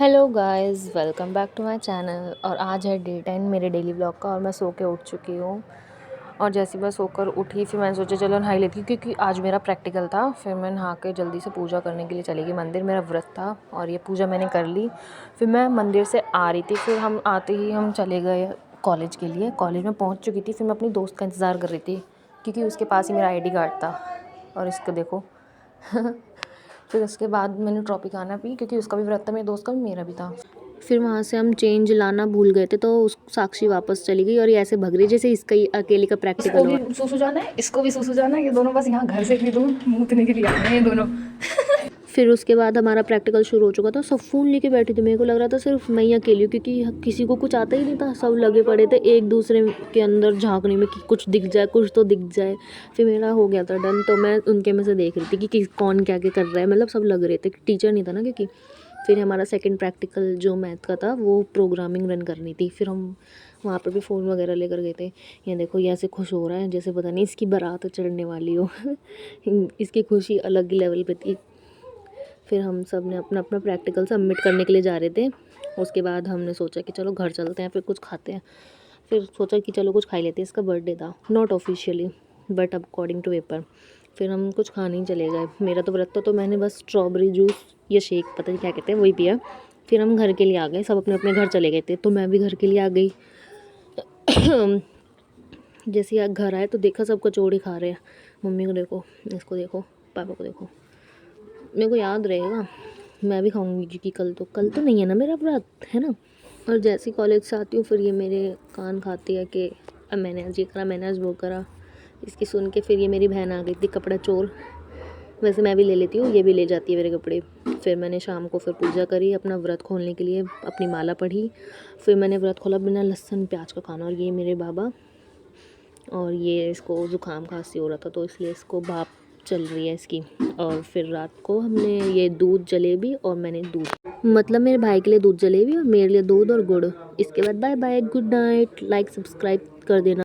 Hello guys, welcome back to my channel. और आज है डे 10 मेरे डेली ब्लॉग का और मैं सो के उठ चुकी हूँ। और जैसे ही मैं सोकर उठी फिर मैंने सोचा चलो नहाई लेती हूँ, क्योंकि आज मेरा प्रैक्टिकल था। फिर मैं नहा के जल्दी से पूजा करने के लिए चली गई मंदिर। मेरा व्रत था और ये पूजा मैंने कर ली। फिर मैं मंदिर से आ रही थी, फिर हम आते ही हम चले गए कॉलेज के लिए। कॉलेज में पहुँच चुकी थी। फिर मैं अपनी दोस्त का इंतज़ार कर रही थी, क्योंकि उसके पास ही मेरा ID कार्ड था। और इसको देखो फिर उसके बाद मैंने ट्रॉपिकाना पी, क्योंकि उसका भी व्रत था, मेरे दोस्त का भी, मेरा भी था। फिर वहाँ से हम चेंज लाना भूल गए थे, तो उस साक्षी वापस चली गई और ये ऐसे भग रही जैसे इसका ही अकेले का प्रैक्टिकल इसको हुआ। भी सूसू जाना है, इसको भी सूसू जाना है। ये दोनों बस यहाँ घर से इतनी दूर मूतने के लिए आ रहे हैं ये दोनों। फिर उसके बाद हमारा प्रैक्टिकल शुरू हो चुका था। सब फ़ोन लेके बैठी थी। मेरे को लग रहा था सिर्फ मैं ही अकेली हूँ, क्योंकि किसी को कुछ आता ही नहीं था। सब लगे पड़े थे एक दूसरे के अंदर झांकने में कि कुछ दिख जाए, कुछ तो दिख जाए। फिर मेरा हो गया था डन, तो मैं उनके में से देख रही थी कि कौन क्या क्या कर रहा है। मतलब सब लग रहे थे, टीचर नहीं था ना क्योंकि। फिर हमारा सेकंड प्रैक्टिकल जो मैथ का था वो प्रोग्रामिंग रन करनी थी। फिर हम वहाँ पर भी फ़ोन वगैरह लेकर गए थे। ये देखो, ये ऐसे खुश हो रहा है जैसे पता नहीं इसकी बारात चढ़ने वाली हो इसकी खुशी अलग ही लेवल पे थी। फिर हम सब ने अपना अपना प्रैक्टिकल सबमिट करने के लिए जा रहे थे। उसके बाद हमने सोचा कि चलो घर चलते हैं, फिर कुछ खाते हैं। फिर सोचा कि चलो कुछ खा ही लेते हैं। इसका बर्थडे था, not officially but according to paper. फिर हम कुछ खाने ही चले गए। मेरा तो व्रत था, तो मैंने बस स्ट्रॉबेरी जूस या शेक, पता नहीं क्या कहते हैं, वही पिया। फिर हम घर के लिए आ गए। सब अपने अपने घर चले गए थे, तो मैं भी घर के लिए आ गई। जैसे ही घर आए तो देखा सब कचौड़ी खा रहे हैं। मम्मी को देखो, इसको देखो, पापा को देखो। मेरे को याद रहेगा, मैं भी खाऊंगी, क्योंकि कल तो नहीं है ना मेरा व्रत, है ना। और जैसे ही कॉलेज से आती हूँ फिर ये मेरे कान खाती है कि अब मैंने आज ये करा, मैंने आज वो करा। इसकी सुन के फिर ये मेरी बहन आ गई थी कपड़ा चोर। वैसे मैं भी ले लेती हूँ, ये भी ले जाती है मेरे कपड़े। फिर मैंने शाम को फिर पूजा करी अपना व्रत खोलने के लिए, अपनी माला पढ़ी। फिर मैंने व्रत खोला बिना लहसुन प्याज का खाना। और ये मेरे बाबा, और ये इसको ज़ुकाम खांसी हो रहा था, तो इसलिए इसको भाप चल रही है इसकी। और फिर रात को हमने ये दूध जलेबी, और मैंने दूध, मतलब मेरे भाई के लिए दूध जलेबी और मेरे लिए दूध और गुड़। इसके बाद bye bye, good night. Like subscribe कर देना।